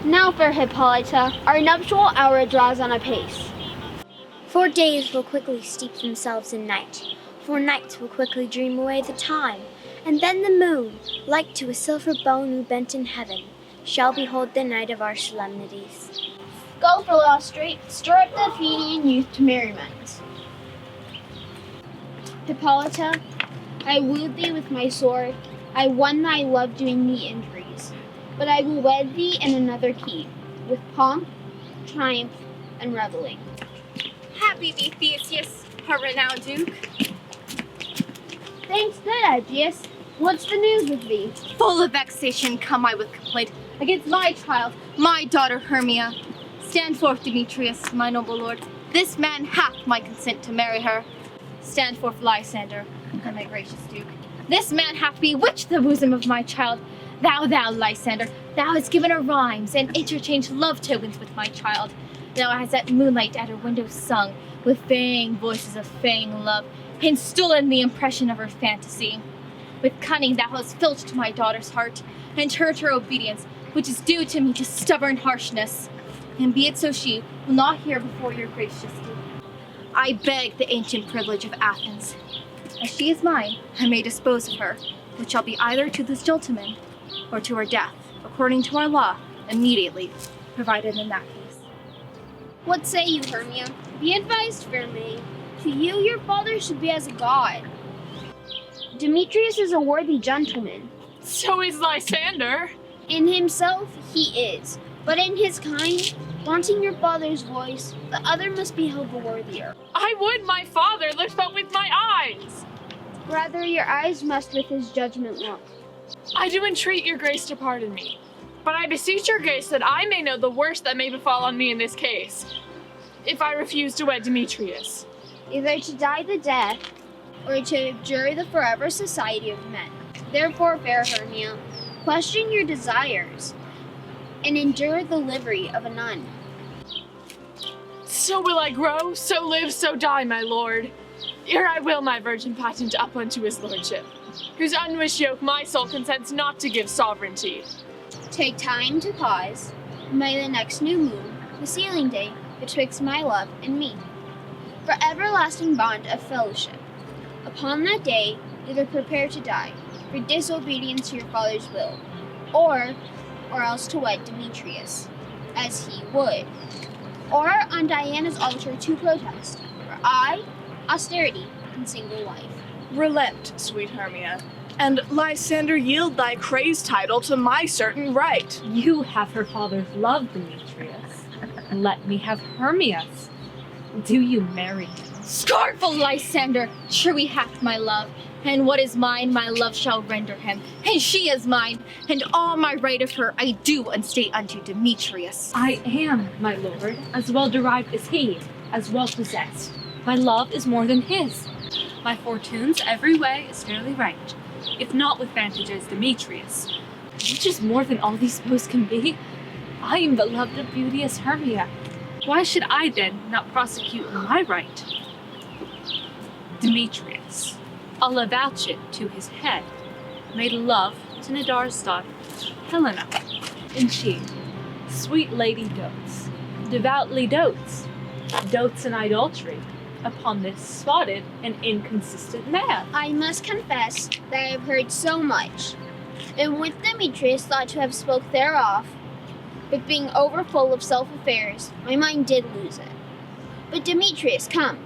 Now, fair Hippolyta, our nuptial hour draws on apace. 4 days will quickly steep themselves in night. 4 nights will quickly dream away the time. And then the moon, like to a silver bow new bent in heaven, shall behold the night of our solemnities. Go, Philostrate, stir up the Athenian youth to merriment. Hippolyta, I wooed thee with my sword, I won thy love doing me injuries. But I will wed thee in another key, with pomp, triumph, and revelling. Happy be Theseus, our renowned Duke. Thanks good, Aegeus. What's the news with thee? Full of vexation come I with complaint against my child, my daughter Hermia. Stand forth, Demetrius, my noble lord. This man hath my consent to marry her. Stand forth, Lysander, and my gracious Duke. This man hath bewitched the bosom of my child. Thou, Lysander, thou hast given her rhymes and interchanged love tokens with my child. Thou hast at moonlight at her window sung, with feigned voices of feigned love, and stolen the impression of her fantasy. With cunning thou hast filched my daughter's heart, and turned her obedience, which is due to me, to stubborn harshness. And be it so she will not hear before your gracious Duke. I beg the ancient privilege of Athens. As she is mine, I may dispose of her, which shall be either to this gentleman or to her death, according to our law, immediately, provided in that case. What say you, Hermia? Be advised, fair maid. To you, your father should be as a god. Demetrius is a worthy gentleman. So is Lysander. In himself, he is. But in his kind, wanting your father's voice, the other must be held the worthier. I would my father lift but with my eyes. Rather, your eyes must with his judgment look. I do entreat your grace to pardon me. But I beseech your grace that I may know the worst that may befall on me in this case, if I refuse to wed Demetrius. Either to die the death, or to abjure the forever society of men. Therefore, fair Hermia, question your desires, and endure the livery of a nun. So will I grow, so live, so die, my lord. Ere I will my virgin patent up unto his lordship, whose unwished yoke my soul consents not to give sovereignty. Take time to pause. May the next new moon, the sealing day betwixt my love and me, for everlasting bond of fellowship. Upon that day, either prepare to die for disobedience to your father's will, or else to wed Demetrius, as he would, or on Diana's altar to protest, for I, austerity, and single life. Relent, sweet Hermia, and Lysander, yield thy crazed title to my certain right. You have her father's love, Demetrius. Let me have Hermia's. Do you marry him? Scornful Lysander, truly hath my love, and what is mine my love shall render him, and she is mine, and all my right of her I do unstate unto Demetrius. I am, my lord, as well derived as he, as well possessed. My love is more than his. My fortunes every way is fairly ranked, if not with vantage as Demetrius, which is more than all these bows can be. I am beloved of beauteous Hermia. Why should I then not prosecute my right? Demetrius, I'll avouch it to his head, made love to Nidar's daughter, Helena, and she, sweet lady dotes, devoutly dotes in idolatry upon this spotted and inconsistent man. I must confess that I have heard so much, and with Demetrius thought to have spoke thereof, but being overfull of self-affairs, my mind did lose it. But Demetrius, come,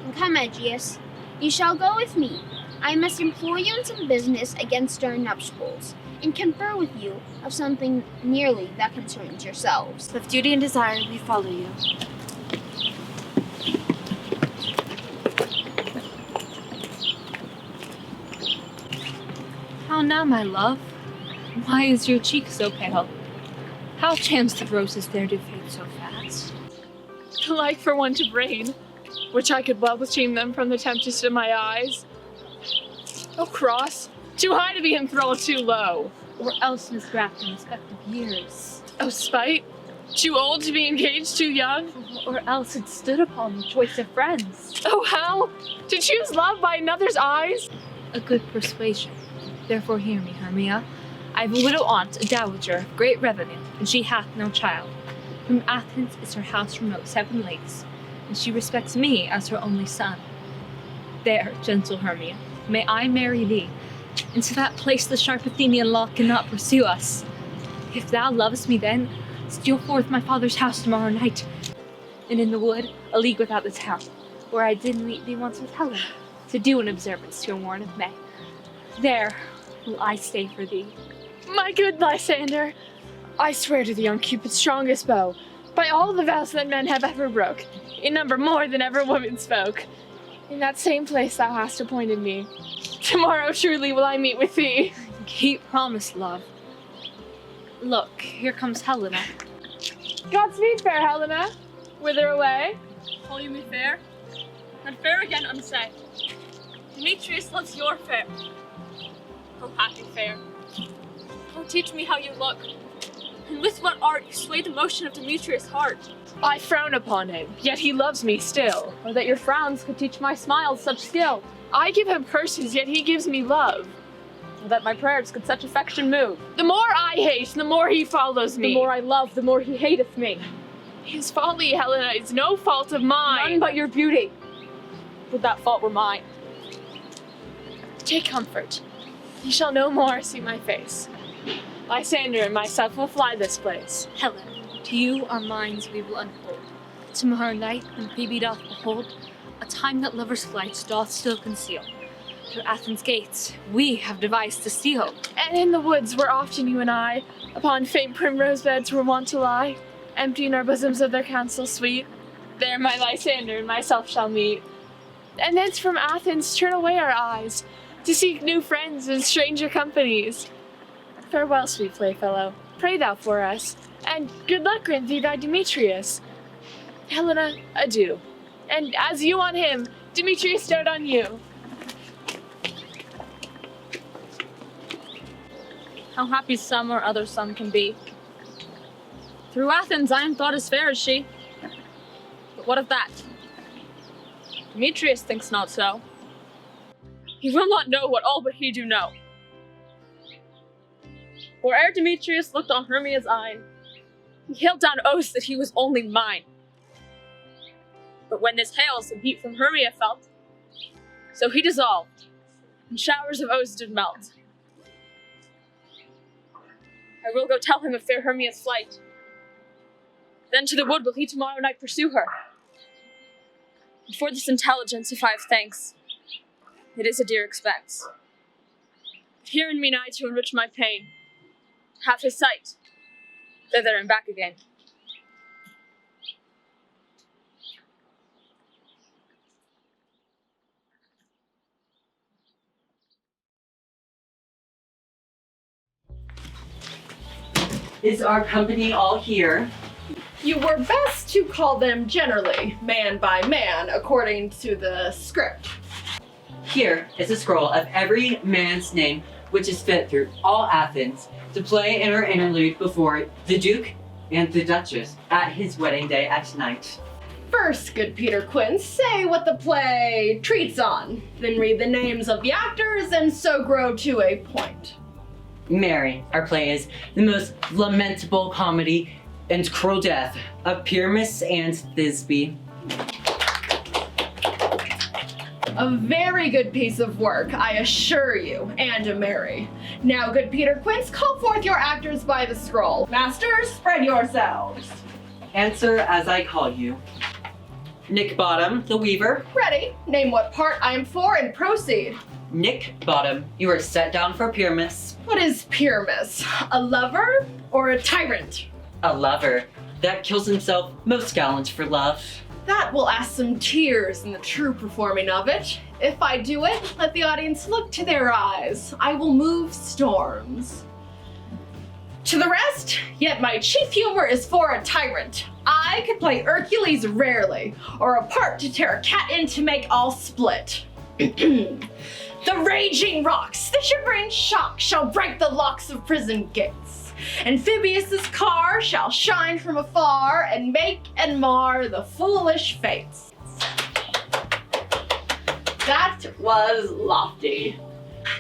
and come, Aegeus, you shall go with me. I must employ you in some business against our nuptials, and confer with you of something nearly that concerns yourselves. With duty and desire we follow you. How now, my love? Why is your cheek so pale? How chance the roses there do fade so fast? Like for want of rain, which I could well beseem them from the tempest of my eyes. Oh, cross, too high to be enthralled, too low. Or else misgraft in respective years. Oh, spite, too old to be engaged, too young. Or else it stood upon the choice of friends. Oh, hell, to choose love by another's eyes. A good persuasion. Therefore hear me, Hermia. I have a widow aunt, a dowager, of great revenue, and she hath no child. From Athens is her house remote 7 leagues, and she respects me as her only son. There, gentle Hermia, may I marry thee, into that place the sharp Athenian law cannot pursue us. If thou lovest me then, steal forth my father's house tomorrow night, and in the wood, a league without the town, where I did meet thee once with Helena, to do an observance to a morn of May. There will I stay for thee. My good Lysander, I swear to thee on Cupid's strongest bow, by all the vows that men have ever broke, in number more than ever women spoke, in that same place thou hast appointed me. Tomorrow truly will I meet with thee. Keep promise, love. Look, here comes Helena. Godspeed, fair Helena. Whither away? Call you me fair? And fair again unsay. Demetrius loves your fair. Oh, happy fair. Oh, teach me how you look, and with what art you sway the motion of Demetrius' heart. I frown upon him, yet he loves me still. Oh, that your frowns could teach my smiles such skill. I give him curses, yet he gives me love. Oh, that my prayers could such affection move. The more I hate, the more he follows me. The more I love, the more he hateth me. His folly, Helena, is no fault of mine. None but your beauty. Would that fault were mine. Take comfort. He shall no more see my face. Lysander and myself will fly this place. Helen, to you our minds we will unfold. Tomorrow night, when Phoebe doth behold a time that lovers' flights doth still conceal, through Athens' gates we have devised to steal. And in the woods where often you and I, upon faint primrose beds were wont to lie, emptying our bosoms of their counsel sweet, there my Lysander and myself shall meet. And thence from Athens turn away our eyes, to seek new friends and stranger companies. Farewell, sweet playfellow, pray thou for us, and good luck grant thee thy Demetrius. Helena, adieu. And as you on him, Demetrius dote on you. How happy some or other some can be. Through Athens I am thought as fair as she. But what of that? Demetrius thinks not so. He will not know what all but he do know. For ere Demetrius looked on Hermia's eye, he hailed down oaths that he was only mine. But when this hail some heat from Hermia felt, so he dissolved, and showers of oaths did melt. I will go tell him of fair Hermia's flight. Then to the wood will he tomorrow night pursue her. And for this intelligence, if I have thanks, it is a dear expense. But here in me nigh to enrich my pain, have his sight, thither and back again. Is our company all here? You were best to call them generally, man by man, according to the script. Here is a scroll of every man's name which is fit through all Athens to play in our interlude before the Duke and the Duchess at his wedding day at night. First, good Peter Quinn, say what the play treats on, then read the names of the actors and so grow to a point. Mary, our play is the most lamentable comedy and cruel death of Pyramus and Thisbe. A very good piece of work, I assure you, and a Mary. Now, good Peter Quince, call forth your actors by the scroll. Masters, spread yourselves. Answer as I call you. Nick Bottom, the weaver. Ready, name what part I am for and proceed. Nick Bottom, you are set down for Pyramus. What is Pyramus? A lover or a tyrant? A lover that kills himself, most gallant for love. That will ask some tears in the true performing of it. If I do it, let the audience look to their eyes. I will move storms. To the rest, yet my chief humor is for a tyrant. I could play Hercules rarely, or a part to tear a cat in to make all split. The raging rocks, the shivering shock shall break the locks of prison gates. Amphibius's car shall shine from afar and make and mar the foolish fates. That was lofty.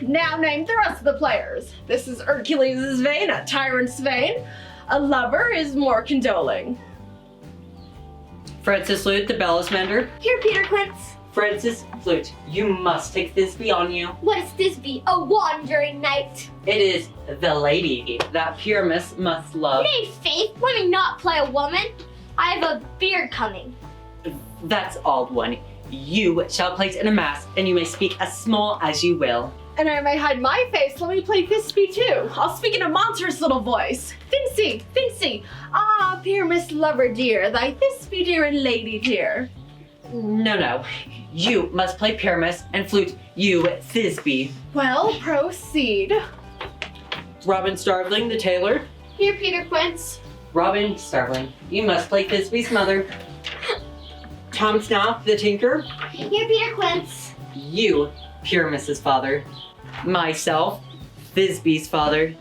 Now name the rest of the players. This is Hercules' vein, a tyrant's vein. A lover is more condoling. Francis Lute, the bellows mender. Here, Peter Quince. Francis Flute, you must take Thisbe on you. What is this be? A wandering knight? It is the lady that Pyramus must love. Nay, Faith, let me not play a woman. I have a beard coming. That's all one. You shall place in a mask, and you may speak as small as you will. And I may hide my face, let me play Thisbe too. I'll speak in a monstrous little voice. Thisbe, ah, Pyramus lover dear, thy Thisbe dear and lady dear. No. You must play Pyramus, and Flute, you Thisbe. Well, proceed. Robin Starveling, the tailor. Here, Peter Quince. Robin Starveling, you must play Thisbe's mother. Tom Snout, the tinker. Here, Peter Quince. You, Pyramus's father. Myself, Thisbe's father.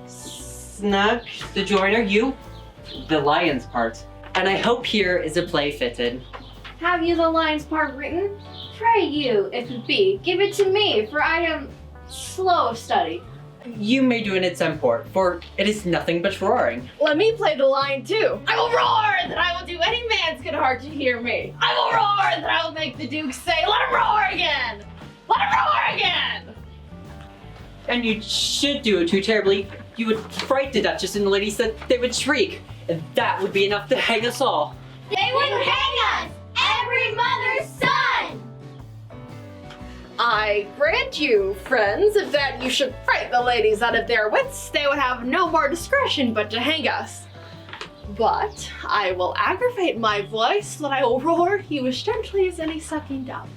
Snug, the joiner. You, the lion's part. And I hope here is a play fitted. Have you the lion's part written? Pray you, if it be, give it to me, for I am slow of study. You may do it in some port, for it is nothing but roaring. Let me play the lion too. I will roar that I will do any man's good heart to hear me. I will roar that I will make the Duke say, let him roar again! Let him roar again! And you should do it too terribly. You would fright the Duchess and the ladies that they would shriek, and that would be enough to hang us all. They would hang us! Every mother's son! I grant you, friends, if that you should fright the ladies out of their wits, they would have no more discretion but to hang us. But I will aggravate my voice so that I will roar you as gently as any sucking dove.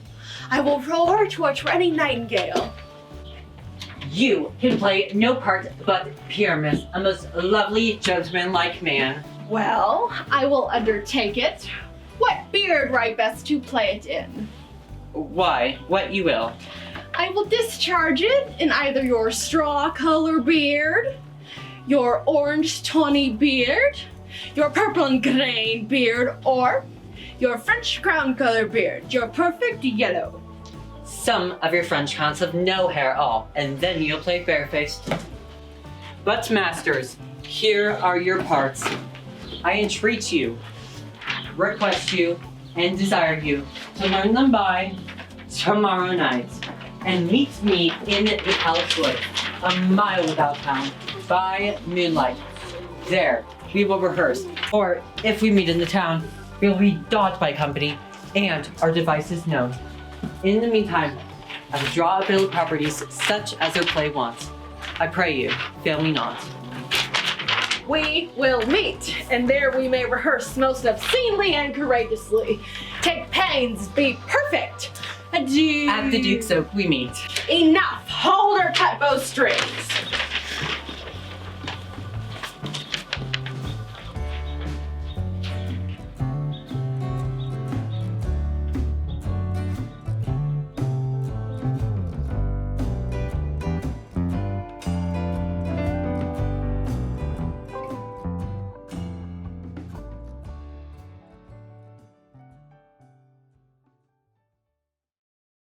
I will roar to a any nightingale. You can play no part but Pyramus, a most lovely gentleman-like man. Well, I will undertake it. What beard right best to play it in? Why, what you will. I will discharge it in either your straw color beard, your orange tawny beard, your purple and grain beard, or your French crown color beard, your perfect yellow. Some of your French crowns have no hair at all, and then you'll play barefaced. But masters, here are your parts. I entreat you, request you, and desire you to learn them by tomorrow night, and meet me in the Palace Wood, a mile without town, by moonlight. There, we will rehearse, or if we meet in the town, we will be dogged by company, and our devices known. In the meantime, I will draw a bill of properties such as our play wants. I pray you, fail me not. We will meet, and there we may rehearse most obscenely and courageously. Take pains, be perfect. Adieu. At the Duke's Oak we meet. Enough, hold or cut bowstrings.